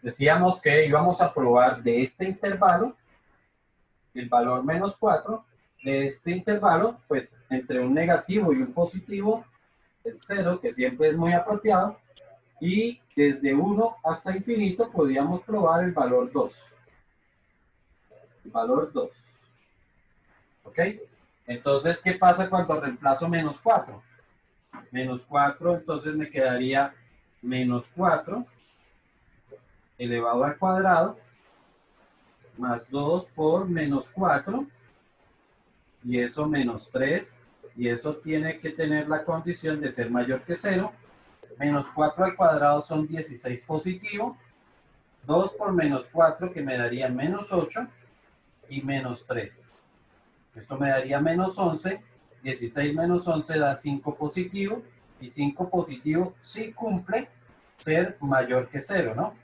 Decíamos que íbamos a probar de este intervalo el valor menos 4, de este intervalo, pues entre un negativo y un positivo, el 0, que siempre es muy apropiado, y desde 1 hasta infinito podríamos probar el valor 2. El valor 2. ¿Ok? Entonces, ¿qué pasa cuando reemplazo menos 4? Menos 4, entonces me quedaría menos 4 elevado al cuadrado más 2 por menos 4 y eso menos 3 y eso tiene que tener la condición de ser mayor que 0. Menos 4 al cuadrado son 16 positivo, 2 por menos 4 que me daría menos 8 y menos 3. Esto me daría menos 11, 16 menos 11 da 5 positivo y 5 positivo sí cumple ser mayor que 0, ¿no?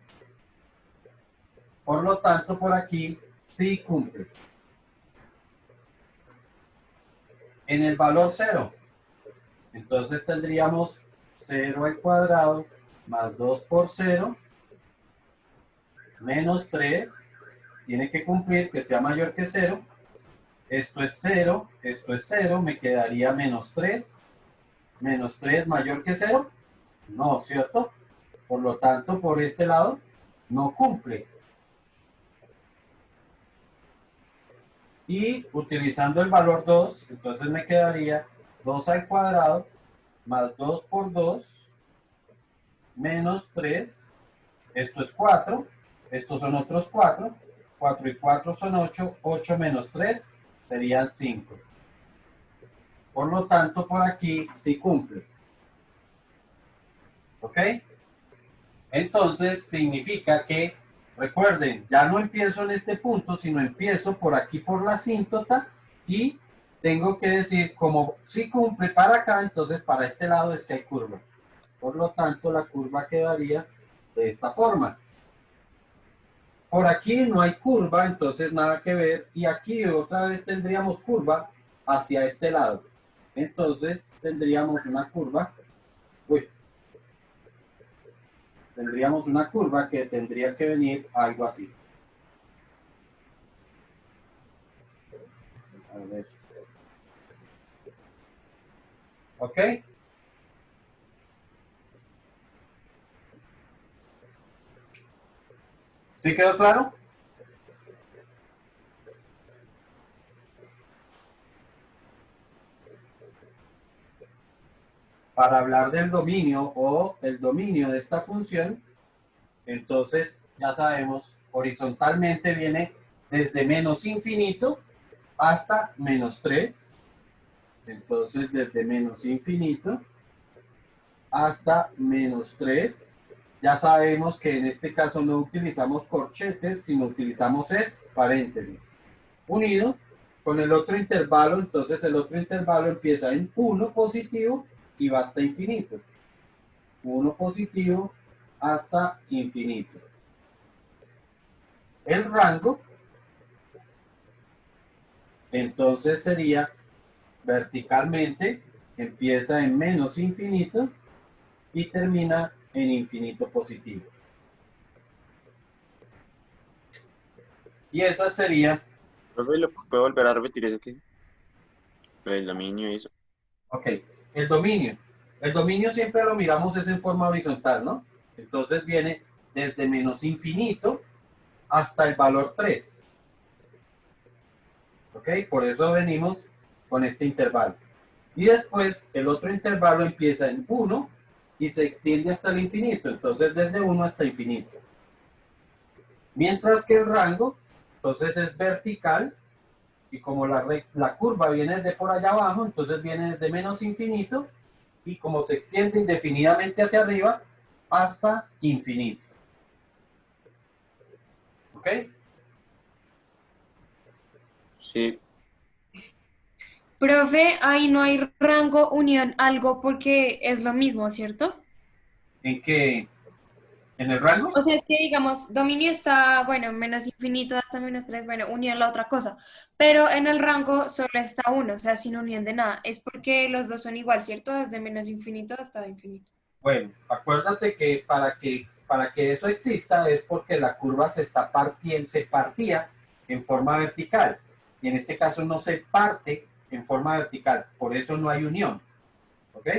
Por lo tanto, por aquí sí cumple. En el valor 0, entonces tendríamos 0 al cuadrado más 2 por 0 menos 3. Tiene que cumplir que sea mayor que 0. Esto es 0, esto es 0, me quedaría menos 3. Menos 3 mayor que 0. No, ¿cierto? Por lo tanto, por este lado, no cumple. Y utilizando el valor 2, entonces me quedaría 2 al cuadrado más 2 por 2 menos 3. Esto es 4. Estos son otros 4. 4 y 4 son 8. 8 menos 3 serían 5. Por lo tanto, por aquí sí cumple. ¿Ok? Entonces, significa que, recuerden, ya no empiezo en este punto, sino empiezo por aquí por la asíntota y tengo que decir, como si cumple para acá, entonces para este lado es que hay curva. Por lo tanto, la curva quedaría de esta forma. Por aquí no hay curva, entonces nada que ver. Y aquí otra vez tendríamos curva hacia este lado. Entonces tendríamos una curva. Tendríamos una curva que tendría que venir algo así. A ver. ¿Ok? ¿Sí quedó claro? Para hablar del dominio o el dominio de esta función, entonces ya sabemos, horizontalmente viene desde menos infinito hasta menos 3. Entonces desde menos infinito hasta menos 3. Ya sabemos que en este caso no utilizamos corchetes, sino utilizamos paréntesis. Unido con el otro intervalo, entonces el otro intervalo empieza en 1 positivo y va hasta infinito. 1 positivo hasta infinito. El rango, entonces sería verticalmente, empieza en menos infinito y termina en infinito positivo. Y esa sería... Profe, ¿lo puedo volver a repetir eso que? Lo del dominio y eso. Ok, el dominio. El dominio siempre lo miramos es en forma horizontal, ¿no? Entonces viene desde menos infinito hasta el valor 3. ¿Ok? Por eso venimos con este intervalo. Y después el otro intervalo empieza en 1 y se extiende hasta el infinito. Entonces desde 1 hasta infinito. Mientras que el rango, entonces es vertical y como la curva viene de por allá abajo, entonces viene desde menos infinito y como se extiende indefinidamente hacia arriba hasta infinito. ¿Ok? Sí, Profe, ahí no hay rango, unión, algo, porque es lo mismo, ¿cierto? ¿En qué? ¿En el rango? O sea, es que digamos, dominio está, bueno, menos infinito hasta menos 3, bueno, unión la otra cosa, pero en el rango solo está uno, o sea, sin unión de nada. Es porque los dos son igual, ¿cierto? Desde menos infinito hasta infinito. Bueno, acuérdate que para que eso exista es porque la curva se partía en forma vertical. Y en este caso no se parte en forma vertical. Por eso no hay unión. ¿Ok?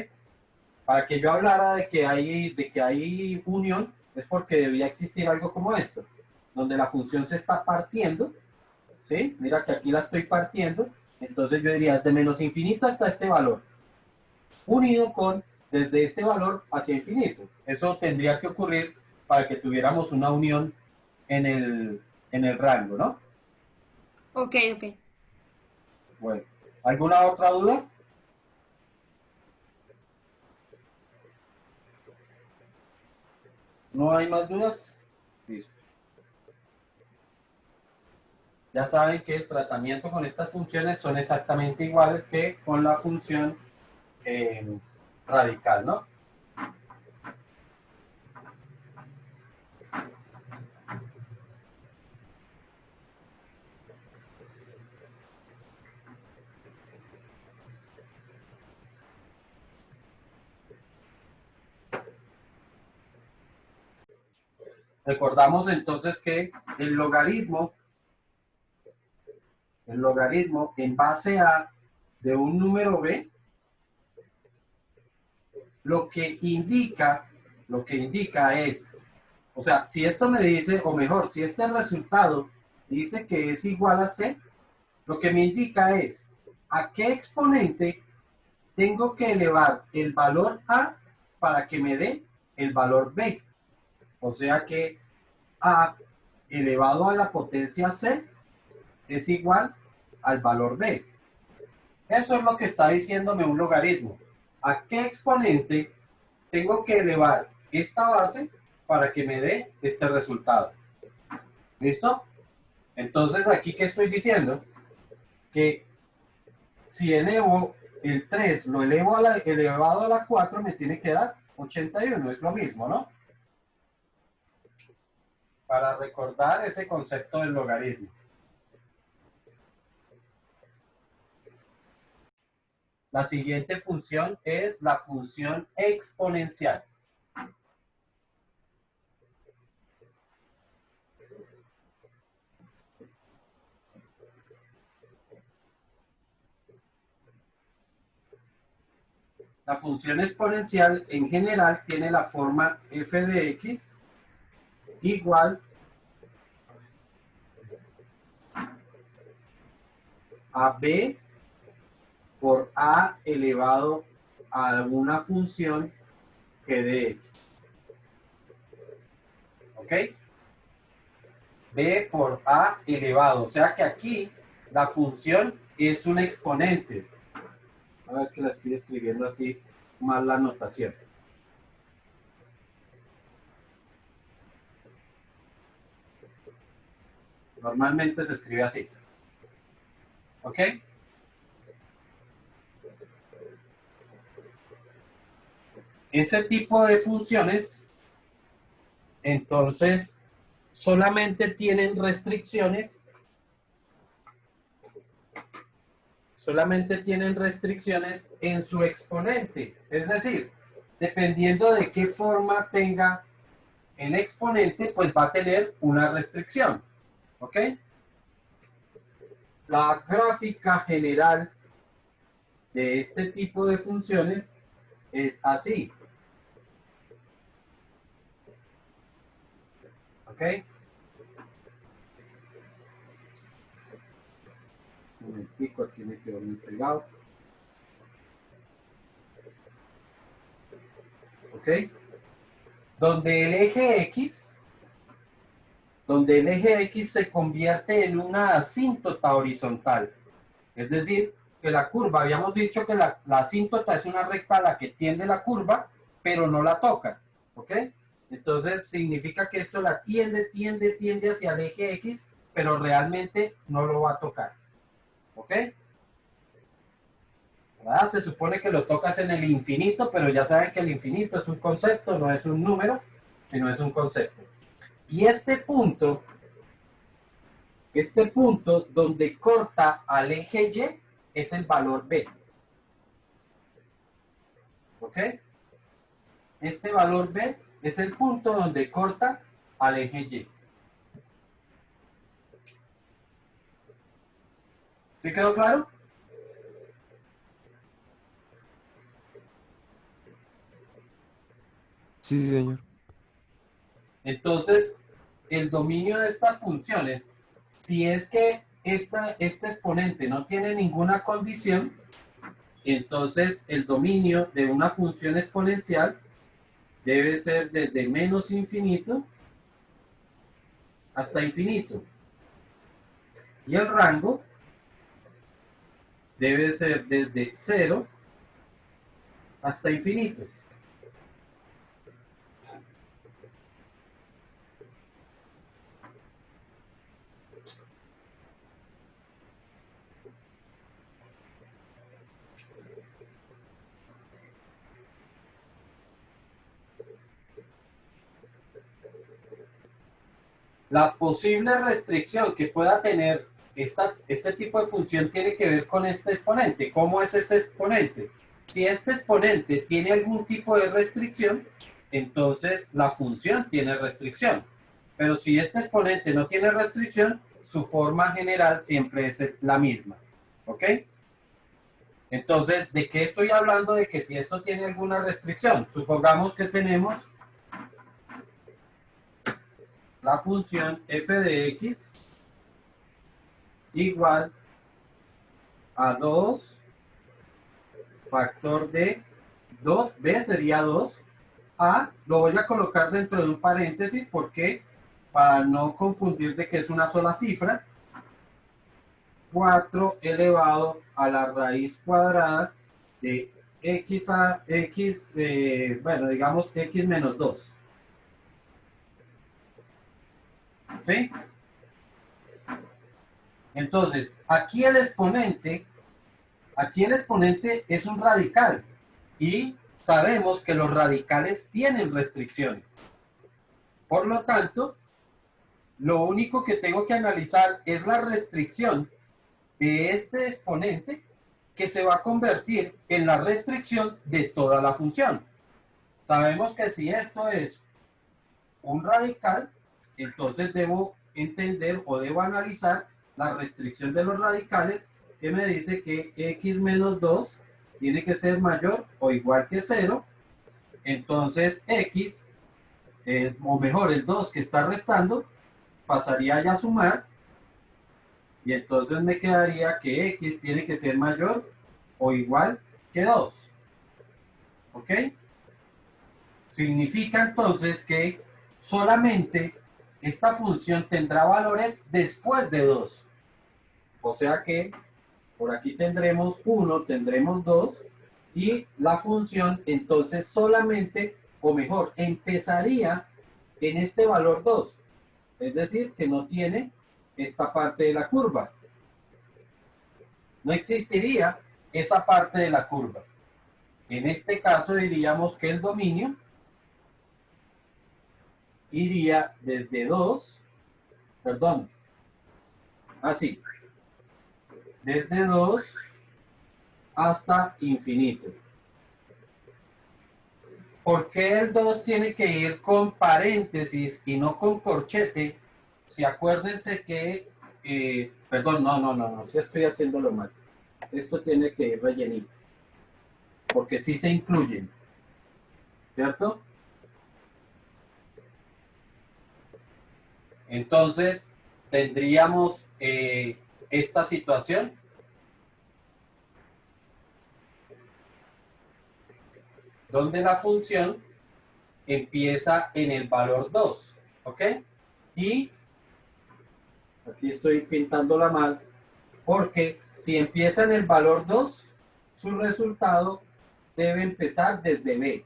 Para que yo hablara de que hay unión, es porque debía existir algo como esto, donde la función se está partiendo, ¿sí? Mira que aquí la estoy partiendo, entonces yo diría de menos infinito hasta este valor, unido con desde este valor hacia infinito. Eso tendría que ocurrir para que tuviéramos una unión en el rango, ¿no? Ok, ok. Bueno, ¿alguna otra duda? ¿No hay más dudas? Listo. Ya saben que el tratamiento con estas funciones son exactamente iguales que con la función eh, radical, ¿no? Recordamos entonces que el logaritmo en base a de un número b, lo que indica, lo que indica es, o sea, si esto me dice, o mejor, si este resultado dice que es igual a c, lo que me indica es a qué exponente tengo que elevar el valor a para que me dé el valor b. O sea que a elevado a la potencia c es igual al valor b. Eso es lo que está diciéndome un logaritmo. ¿A qué exponente tengo que elevar esta base para que me dé este resultado? ¿Listo? Entonces, aquí, ¿qué estoy diciendo? Que si elevo el 3, lo elevo elevado a la 4, me tiene que dar 81. Es lo mismo, ¿no? Para recordar ese concepto del logaritmo. La siguiente función es la función exponencial. La función exponencial en general tiene la forma f de x igual a b por a elevado a alguna función g de x. ¿Ok? B por a elevado. O sea que aquí la función es un exponente. A ver que la estoy escribiendo así, mal la notación. Normalmente se escribe así. ¿Ok? Ese tipo de funciones, entonces, solamente tienen restricciones en su exponente. Es decir, dependiendo de qué forma tenga el exponente, pues va a tener una restricción. ¿Ok? La gráfica general de este tipo de funciones es así. ¿Ok? Un momentico, aquí me quedó muy pegado. ¿Ok? Donde el eje X se convierte en una asíntota horizontal. Es decir, que la curva, habíamos dicho que la asíntota es una recta a la que tiende la curva, pero no la toca. ¿Ok? Entonces significa que esto la tiende hacia el eje X, pero realmente no lo va a tocar. ¿Ok? ¿Verdad? Se supone que lo tocas en el infinito, pero ya saben que el infinito es un concepto, no es un número, sino es un concepto. Y este punto donde corta al eje Y es el valor B. ¿Ok? este valor B es el punto donde corta al eje Y. ¿Sí quedó claro? Sí, sí, señor. Entonces, el dominio de estas funciones, si es que este exponente no tiene ninguna condición, entonces el dominio de una función exponencial debe ser desde menos infinito hasta infinito. Y el rango debe ser desde 0 hasta infinito. La posible restricción que pueda tener este tipo de función tiene que ver con este exponente. ¿Cómo es este exponente? Si este exponente tiene algún tipo de restricción, entonces la función tiene restricción. Pero si este exponente no tiene restricción, su forma general siempre es la misma. ¿Ok? Entonces, ¿de qué estoy hablando? De que si esto tiene alguna restricción. Supongamos que tenemos la función f de x igual a 2 factor de 2b sería 2 a, lo voy a colocar dentro de un paréntesis porque para no confundir de que es una sola cifra, 4 elevado a la raíz cuadrada de x a x, bueno, digamos x menos 2. ¿Sí? Entonces, aquí el exponente es un radical y sabemos que los radicales tienen restricciones. Por lo tanto, lo único que tengo que analizar es la restricción de este exponente que se va a convertir en la restricción de toda la función. Sabemos que si esto es un radical, entonces debo entender o debo analizar la restricción de los radicales que me dice que x menos 2 tiene que ser mayor o igual que 0. Entonces x, o mejor el 2 que está restando, pasaría ya a sumar y entonces me quedaría que x tiene que ser mayor o igual que 2. ¿Ok? Significa entonces que solamente esta función tendrá valores después de 2. O sea que por aquí tendremos 1, tendremos 2 y la función entonces solamente, o mejor, empezaría en este valor 2. Es decir, que no tiene esta parte de la curva. No existiría esa parte de la curva. En este caso diríamos que el dominio iría desde 2, perdón, así, desde 2 hasta infinito. ¿Por qué el 2 tiene que ir con paréntesis y no con corchete? Si acuérdense que, perdón, no, si estoy haciéndolo mal. Esto tiene que ir rellenito, porque sí se incluyen, ¿cierto? Entonces, tendríamos esta situación donde la función empieza en el valor 2, ¿ok? Y aquí estoy pintándola mal, porque si empieza en el valor 2, su resultado debe empezar desde B,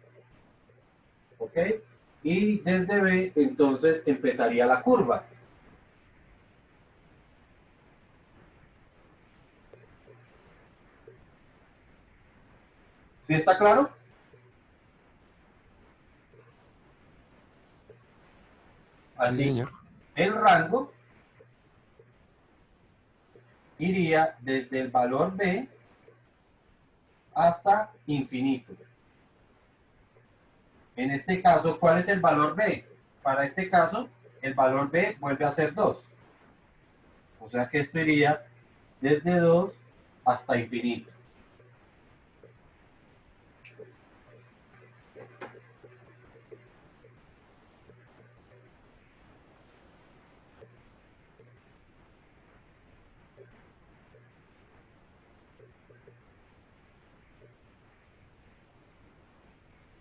¿ok? Y desde B, entonces empezaría la curva. ¿Sí está claro? Sí, Así, señor. el rango iría desde el valor B hasta infinito. En este caso, ¿cuál es el valor b? Para este caso, el valor b vuelve a ser 2. O sea que esto iría desde 2 hasta infinito.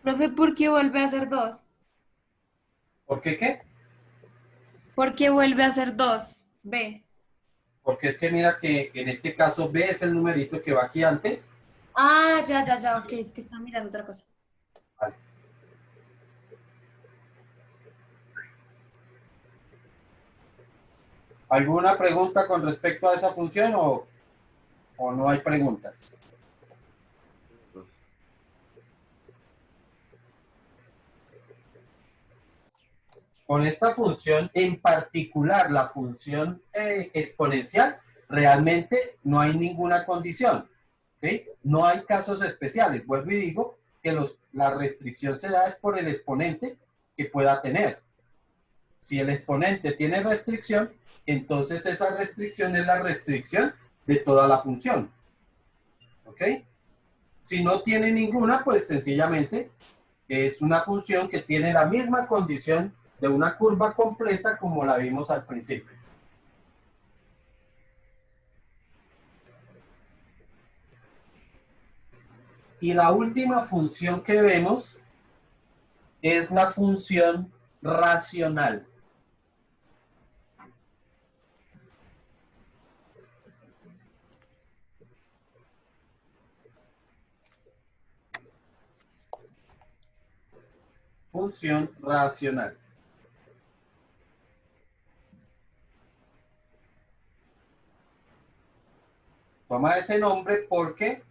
Profe, ¿por qué vuelve a ser 2? ¿Por qué qué? ¿Por qué vuelve a ser 2? B. Porque es que mira que en este caso b es el numerito que va aquí antes. Ah, ya, ok, es que estaba mirando otra cosa. Vale. ¿Alguna pregunta con respecto a esa función o no hay preguntas? Con esta función, en particular la función exponencial, realmente no hay ninguna condición, ¿sí? No hay casos especiales. Vuelvo y digo que la restricción se da es por el exponente que pueda tener. Si el exponente tiene restricción, entonces esa restricción es la restricción de toda la función. ¿Ok? Si no tiene ninguna, pues sencillamente es una función que tiene la misma condición de una curva completa como la vimos al principio. Y la última función que vemos es la función racional. Función racional. Toma ese nombre porque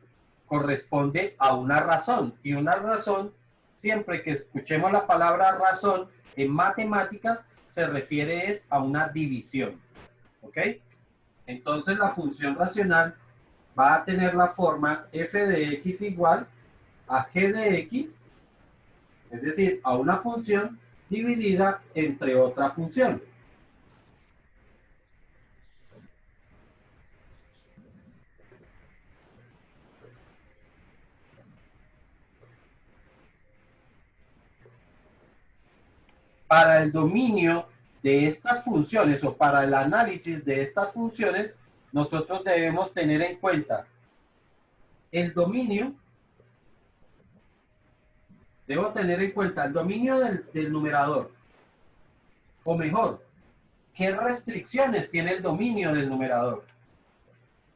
corresponde a una razón. Y una razón, siempre que escuchemos la palabra razón en matemáticas, se refiere es a una división. ¿Ok? Entonces la función racional va a tener la forma f de x igual a g de x, es decir, a una función dividida entre otra función. Para el dominio de estas funciones o para el análisis de estas funciones, nosotros debemos tener en cuenta el dominio, debo tener en cuenta el dominio del numerador, o mejor, qué restricciones tiene el dominio del numerador.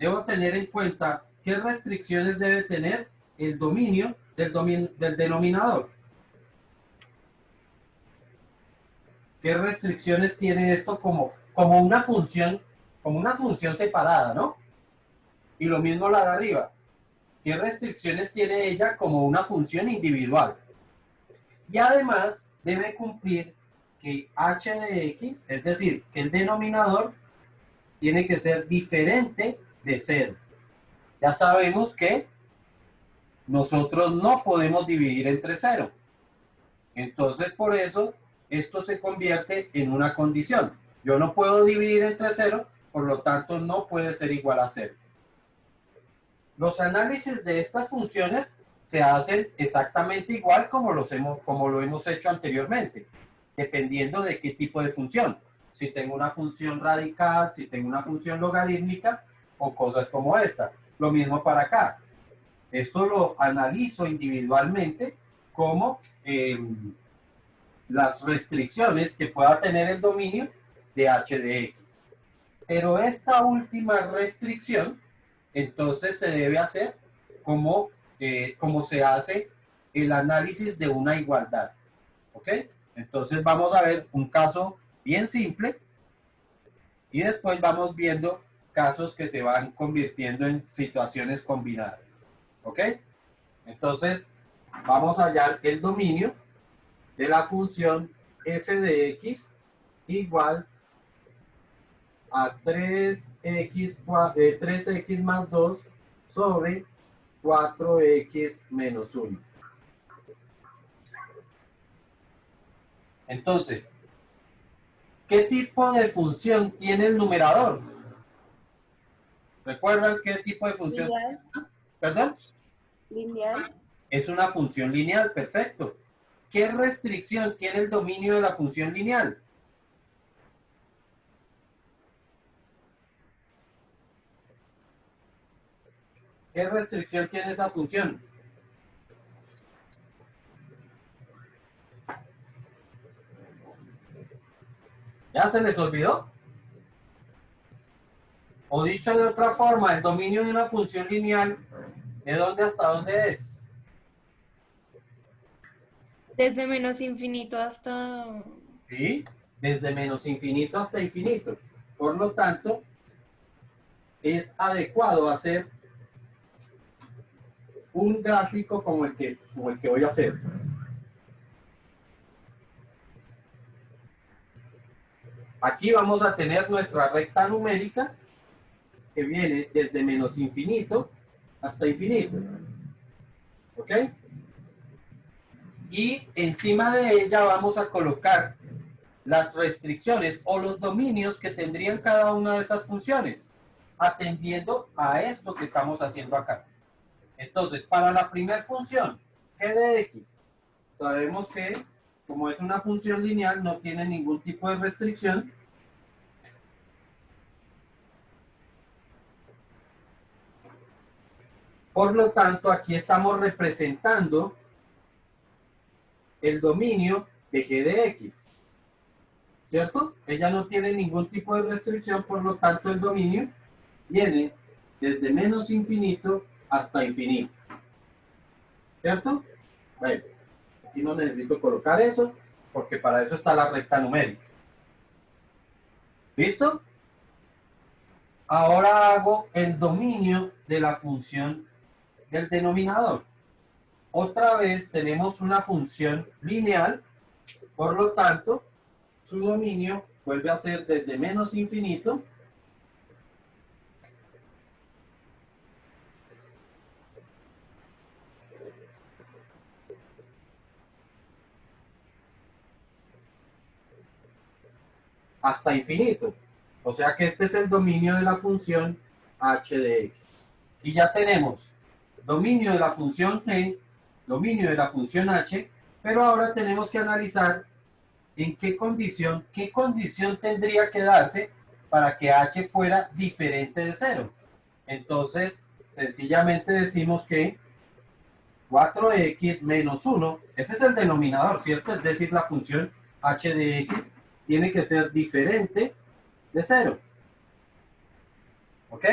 Debo tener en cuenta qué restricciones debe tener el dominio del denominador. ¿Qué restricciones tiene esto como una función separada, ¿no? Y lo mismo la de arriba. ¿Qué restricciones tiene ella como una función individual? Y además debe cumplir que h de x, es decir, que el denominador tiene que ser diferente de 0. Ya sabemos que nosotros no podemos dividir entre 0. Entonces, por eso, esto se convierte en una condición. Yo no puedo dividir entre 0, por lo tanto, no puede ser igual a 0. Los análisis de estas funciones se hacen exactamente igual como lo hemos hecho anteriormente, dependiendo de qué tipo de función. Si tengo una función radical, si tengo una función logarítmica o cosas como esta. Lo mismo para acá. Esto lo analizo individualmente como las restricciones que pueda tener el dominio de h de x. Pero esta última restricción, entonces se debe hacer como se hace el análisis de una igualdad. ¿Ok? Entonces vamos a ver un caso bien simple y después vamos viendo casos que se van convirtiendo en situaciones combinadas. ¿Ok? Entonces vamos a hallar el dominio de la función f de x igual a 3x más 2 sobre 4x menos 1. Entonces, ¿qué tipo de función tiene el numerador? ¿Recuerdan qué tipo de función? Lineal. ¿Perdón? Lineal. Es una función lineal, perfecto. ¿Qué restricción tiene el dominio de la función lineal? ¿Qué restricción tiene esa función? ¿Ya se les olvidó? O dicho de otra forma, el dominio de una función lineal, ¿de dónde hasta dónde es? Desde menos infinito hasta... ¿Sí? Desde menos infinito hasta infinito. Por lo tanto, es adecuado hacer un gráfico como el que voy a hacer. Aquí vamos a tener nuestra recta numérica que viene desde menos infinito hasta infinito. ¿Ok? Y encima de ella vamos a colocar las restricciones o los dominios que tendrían cada una de esas funciones, atendiendo a esto que estamos haciendo acá. Entonces, para la primera función, g de x, sabemos que como es una función lineal, no tiene ningún tipo de restricción. Por lo tanto, aquí estamos representando el dominio de g de x, ¿cierto? Ella no tiene ningún tipo de restricción, por lo tanto el dominio viene desde menos infinito hasta infinito, ¿cierto? Bueno, aquí no necesito colocar eso, porque para eso está la recta numérica. ¿Listo? Ahora hago el dominio de la función del denominador. Otra vez tenemos una función lineal, por lo tanto, su dominio vuelve a ser desde menos infinito hasta infinito. O sea que este es el dominio de la función h de x. Y ya tenemos dominio de la función g, dominio de la función h, pero ahora tenemos que analizar en qué condición tendría que darse para que h fuera diferente de 0. Entonces, sencillamente decimos que 4x menos 1, ese es el denominador, ¿cierto? Es decir, la función h de x tiene que ser diferente de 0. ¿Ok?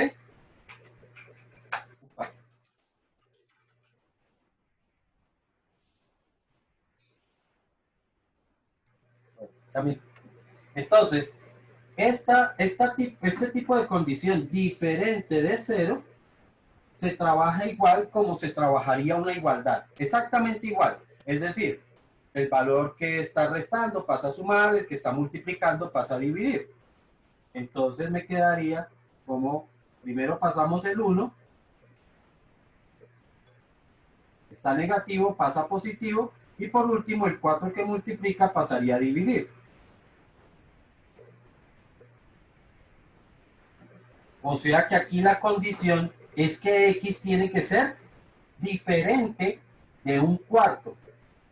Entonces, este tipo de condición diferente de 0 se trabaja igual como se trabajaría una igualdad. Exactamente igual. Es decir, el valor que está restando pasa a sumar, el que está multiplicando pasa a dividir. Entonces me quedaría como, primero pasamos el 1, está negativo, pasa a positivo, y por último el 4 que multiplica pasaría a dividir. O sea que aquí la condición es que x tiene que ser diferente de un cuarto.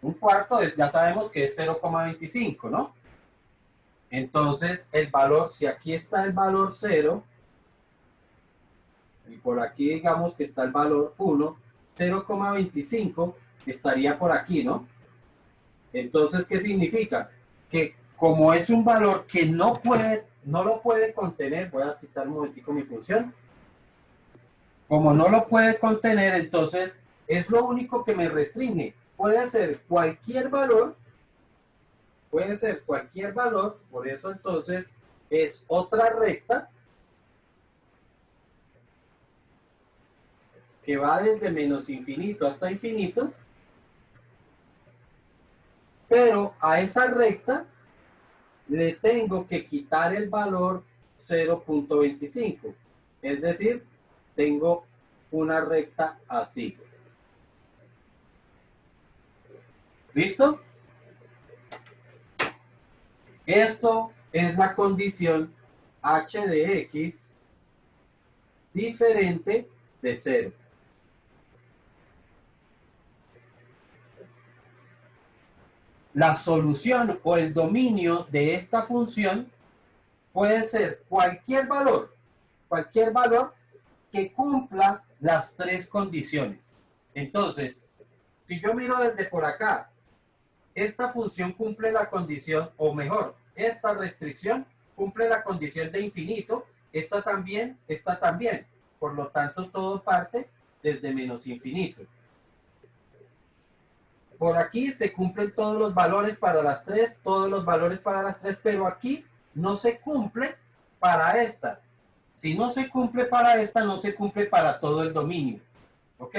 Un cuarto es, ya sabemos que es 0,25, ¿no? Entonces el valor, si aquí está el valor 0, y por aquí digamos que está el valor 1, 0,25 estaría por aquí, ¿no? Entonces, ¿qué significa? Que como es un valor que no lo puede contener, voy a quitar un momentico mi función. Como no lo puede contener, entonces es lo único que me restringe. Puede ser cualquier valor, por eso entonces es otra recta que va desde menos infinito hasta infinito, pero a esa recta le tengo que quitar el valor 0,25. Es decir, tengo una recta así. ¿Listo? Esto es la condición h de x diferente de 0. La solución o el dominio de esta función puede ser cualquier valor que cumpla las tres condiciones. Entonces, si yo miro desde por acá, esta función cumple la condición, o mejor, esta restricción cumple la condición de infinito, esta también. Por lo tanto, todo parte desde menos infinito. Por aquí se cumplen todos los valores para las tres, pero aquí no se cumple para esta. Si no se cumple para esta, no se cumple para todo el dominio. ¿Ok?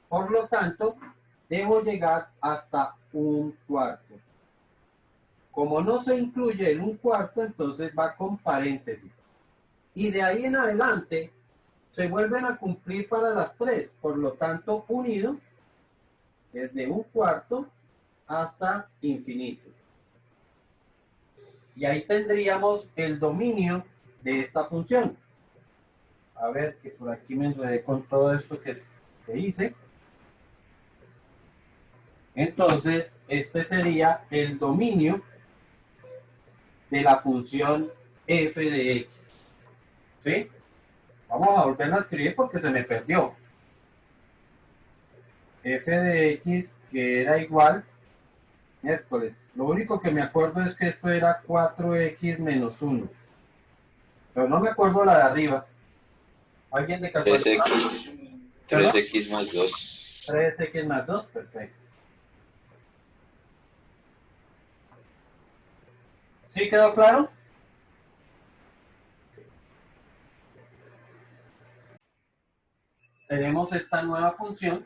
Por lo tanto, debo llegar hasta 1/4. Como no se incluye el 1/4, entonces va con paréntesis. Y de ahí en adelante, se vuelven a cumplir para las tres. Por lo tanto, unido desde 1/4 hasta infinito. Y ahí tendríamos el dominio de esta función. A ver, que por aquí me enredé con todo esto que hice. Entonces, este sería el dominio de la función f de x. ¿Sí? Vamos a volverla a escribir porque se me perdió. F de x, que era igual, miércoles, lo único que me acuerdo es que esto era 4x menos 1, pero no me acuerdo la de arriba. ¿Alguien de casualidad? 3x más 2. 3x más 2, perfecto. ¿Sí quedó claro? Tenemos esta nueva función